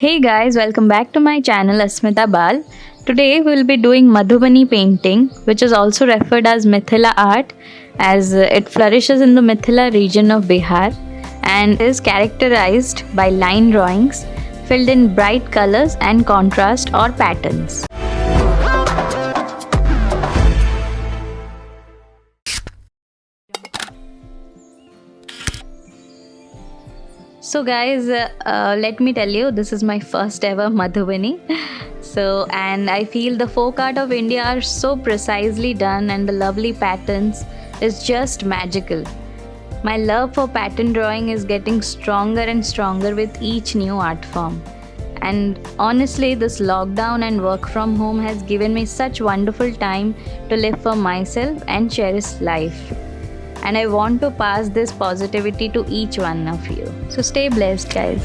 Hey guys, welcome back to my channel Asmita Bal. Today we'll be doing Madhubani painting, which is also referred as Mithila art, as it flourishes in the Mithila region of Bihar and is characterized by line drawings filled in bright colors and contrast or patterns. So guys, let me tell you, this is my first ever Madhubani. And I feel the folk art of India are so precisely done and the lovely patterns is just magical. My love for pattern drawing is getting stronger and stronger with each new art form. And honestly, this lockdown and work from home has given me such wonderful time to live for myself and cherish life. And I want to pass this positivity to each one of you. So stay blessed, guys.